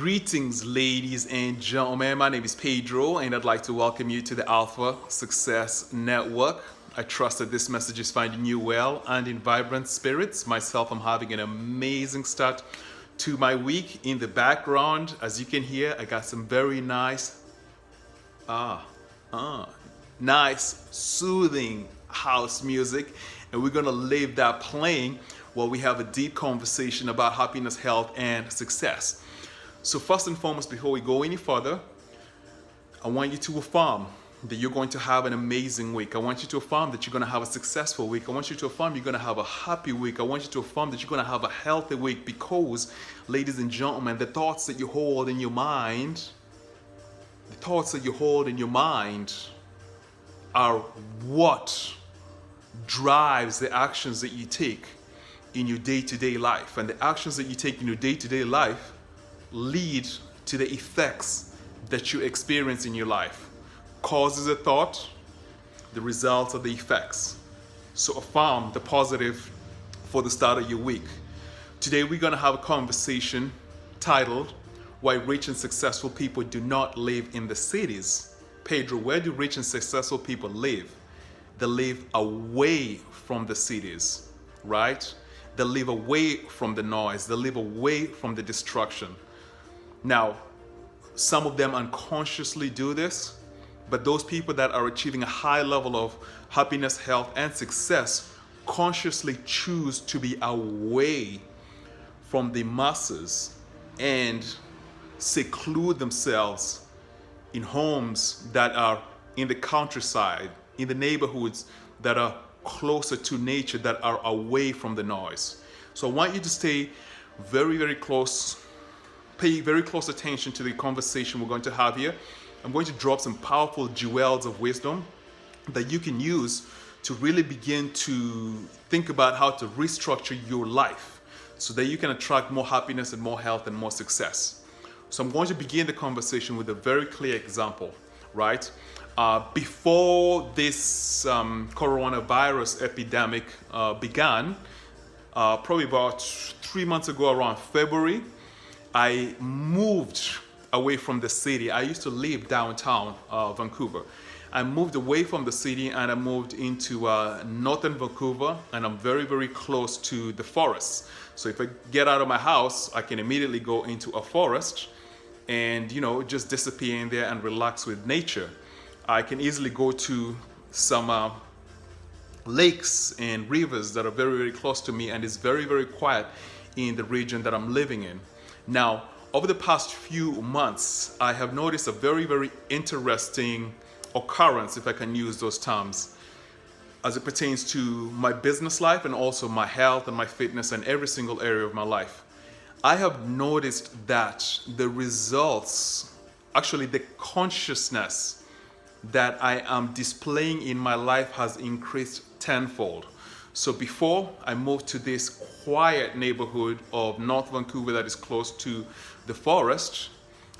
Greetings, ladies and gentlemen. My name is Pedro, and I'd like to welcome you to the Alpha Success Network. I trust that this message is finding you well and in vibrant spirits. Myself, I'm having an amazing start to my week. In the background, as you can hear, I got some very nice, nice, soothing house music, and we're gonna leave that playing while we have a deep conversation about happiness, health, and success. So first and foremost, before we go any further, I want you to affirm that you're going to have an amazing week. I want you to affirm that you're going to have a successful week. I want you to affirm you're going to have a happy week. I want you to affirm that you're going to have a healthy week because, ladies and gentlemen, the thoughts that you hold in your mind, are what drives the actions that you take in your day-to-day life. And the actions that you take in your day-to-day life lead to the effects that you experience in your life. Cause is a thought, the results are the effects. So affirm the positive for the start of your week. Today we're going to have a conversation titled, Why Rich and Successful People Do Not Live in the Cities. Pedro, where do rich and successful people live? They live away from the cities, right? They live away from the noise. They live away from the destruction. Now, some of them unconsciously do this, but those people that are achieving a high level of happiness, health, and success consciously choose to be away from the masses and seclude themselves in homes that are in the countryside, in the neighborhoods that are closer to nature, that are away from the noise. So I want you to stay very, very close. Pay very close attention to the conversation we're going to have here. I'm going to drop some powerful jewels of wisdom that you can use to really begin to think about how to restructure your life so that you can attract more happiness and more health and more success. So I'm going to begin the conversation with a very clear example, right? Before this coronavirus epidemic began, probably about 3 months ago around February, I moved away from the city. I used to live downtown Vancouver. I moved away from the city and I moved into northern Vancouver, and I'm very, very close to the forest. So if I get out of my house, I can immediately go into a forest and, just disappear in there and relax with nature. I can easily go to some lakes and rivers that are very, very close to me, and it's very, very quiet in the region that I'm living in. Now, over the past few months, I have noticed a very, very interesting occurrence, if I can use those terms, as it pertains to my business life and also my health and my fitness and every single area of my life. I have noticed that the results, actually the consciousness that I am displaying in my life has increased tenfold. So before I moved to this quiet neighborhood of North Vancouver that is close to the forest,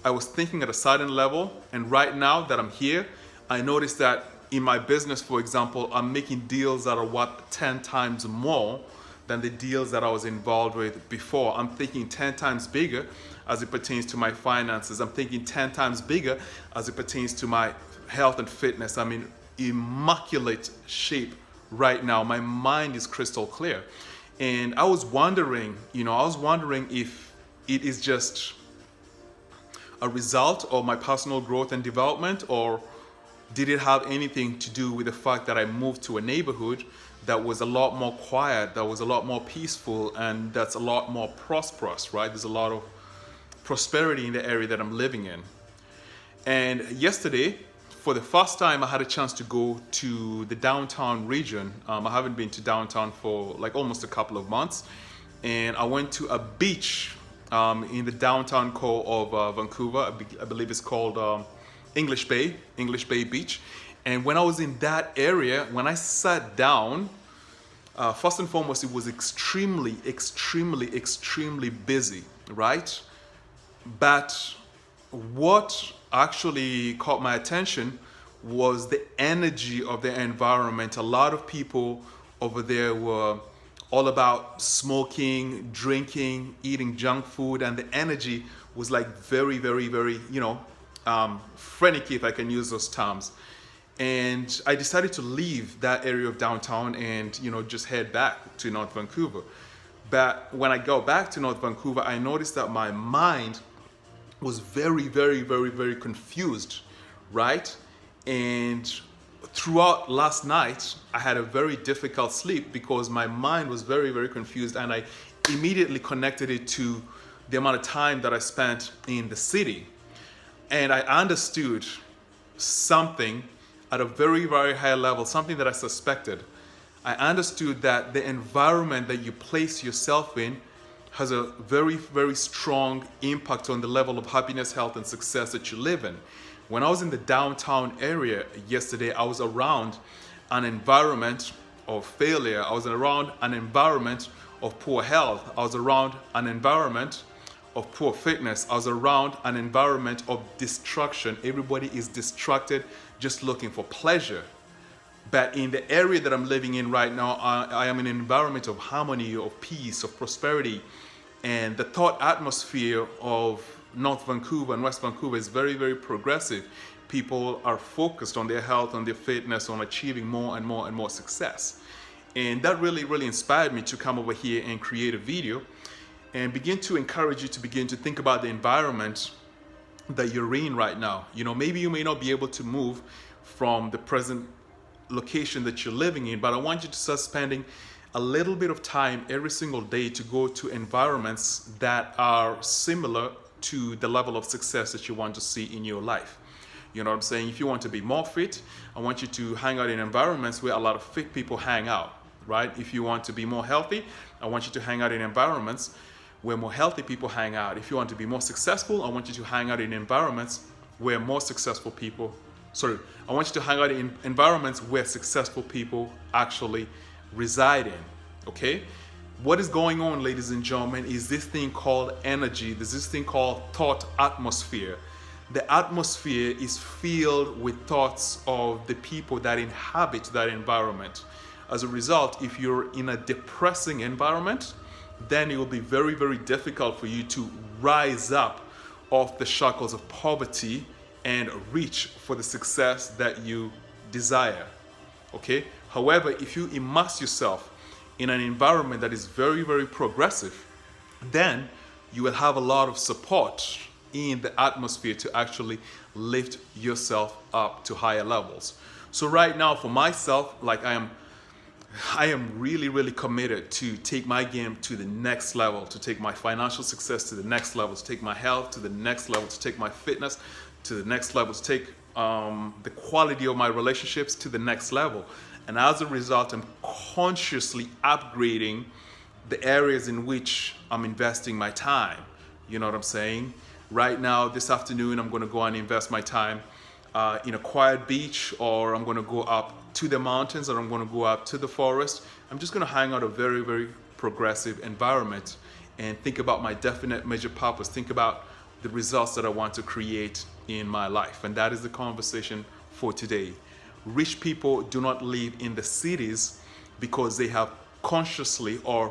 I was thinking at a certain level, and right now that I'm here, I noticed that in my business, for example, I'm making deals that are worth 10 times more than the deals that I was involved with before. I'm thinking 10 times bigger as it pertains to my finances. I'm thinking 10 times bigger as it pertains to my health and fitness. I'm in immaculate shape right now. My mind is crystal clear. And I was wondering if it is just a result of my personal growth and development, or did it have anything to do with the fact that I moved to a neighborhood that was a lot more quiet, that was a lot more peaceful, and that's a lot more prosperous, right? There's a lot of prosperity in the area that I'm living in. And yesterday, for the first time, I had a chance to go to the downtown region. I haven't been to downtown for like almost a couple of months. And I went to a beach in the downtown core of Vancouver. I believe it's called English Bay Beach. And when I was in that area, when I sat down, first and foremost, it was extremely, extremely, extremely busy, right? But what actually caught my attention was the energy of the environment. A lot of people over there were all about smoking, drinking, eating junk food, and the energy was like very, very, very, frenzied, if I can use those terms. And I decided to leave that area of downtown and, just head back to North Vancouver. But when I got back to North Vancouver, I noticed that my mind was very, very, very, very confused, right? And throughout last night, I had a very difficult sleep because my mind was very, very confused, and I immediately connected it to the amount of time that I spent in the city. And I understood something at a very, very high level, something that I suspected. I understood that the environment that you place yourself in has a very, very strong impact on the level of happiness, health, and success that you live in. When I was in the downtown area yesterday, I was around an environment of failure. I was around an environment of poor health. I was around an environment of poor fitness. I was around an environment of destruction. Everybody is distracted, just looking for pleasure. But in the area that I'm living in right now, I am in an environment of harmony, of peace, of prosperity. And the thought atmosphere of North Vancouver and West Vancouver is very, very progressive. People are focused on their health, on their fitness, on achieving more and more and more success. And that really, really inspired me to come over here and create a video and begin to encourage you to begin to think about the environment that you're in right now. Maybe you may not be able to move from the present location that you're living in, but I want you to start spending a little bit of time every single day to go to environments that are similar to the level of success that you want to see in your life. You know what I'm saying? If you want to be more fit, I want you to hang out in environments where a lot of fit people hang out, right? If you want to be more healthy, I want you to hang out in environments where more healthy people hang out. If you want to be more successful, I want you to hang out in environments where more successful people I want you to hang out in environments where successful people actually reside in, okay? What is going on, ladies and gentlemen, is this thing called energy. There's this thing called thought atmosphere. The atmosphere is filled with thoughts of the people that inhabit that environment. As a result, if you're in a depressing environment, then it will be very, very difficult for you to rise up off the shackles of poverty and reach for the success that you desire, okay? However, if you immerse yourself in an environment that is very, very progressive, then you will have a lot of support in the atmosphere to actually lift yourself up to higher levels. So right now, for myself, I am really, really committed to take my game to the next level, to take my financial success to the next level, to take my health to the next level, to take my fitness to the next level, to take the quality of my relationships to the next level. And as a result, I'm consciously upgrading the areas in which I'm investing my time. You know what I'm saying? Right now, this afternoon, I'm going to go and invest my time in a quiet beach, or I'm going to go up to the mountains, or I'm going to go up to the forest. I'm just going to hang out a very, very progressive environment and think about my definite major purpose. Think about the results that I want to create in my life. And that is the conversation for today. Rich people do not live in the cities because they have unconsciously or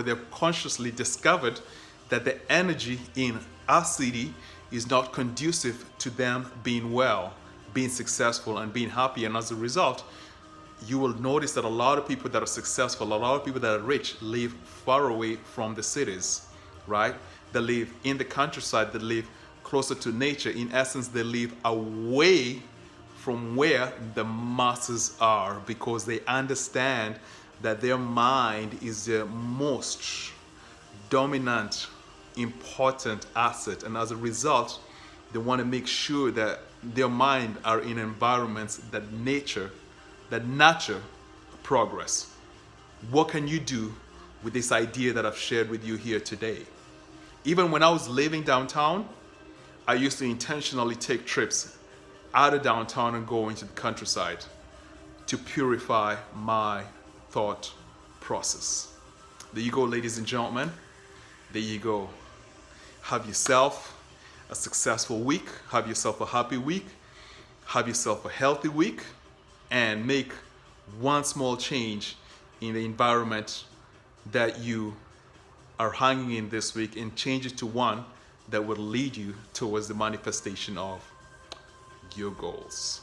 they've consciously discovered that the energy in our city is not conducive to them being well, being successful, and being happy. And as a result, you will notice that a lot of people that are successful, a lot of people that are rich, live far away from the cities, right? They live in the countryside, they live closer to nature. In essence, they live away from where the masses are, because they understand that their mind is the most dominant, important asset. And as a result, they want to make sure that their mind are in environments that nurture progress. What can you do with this idea that I've shared with you here today? Even when I was living downtown, I used to intentionally take trips out of downtown and go into the countryside to purify my thought process. There you go, ladies and gentlemen. There you go. Have yourself a successful week. Have yourself a happy week. Have yourself a healthy week. And make one small change in the environment that you are hanging in this week and change it to one that will lead you towards the manifestation of your goals.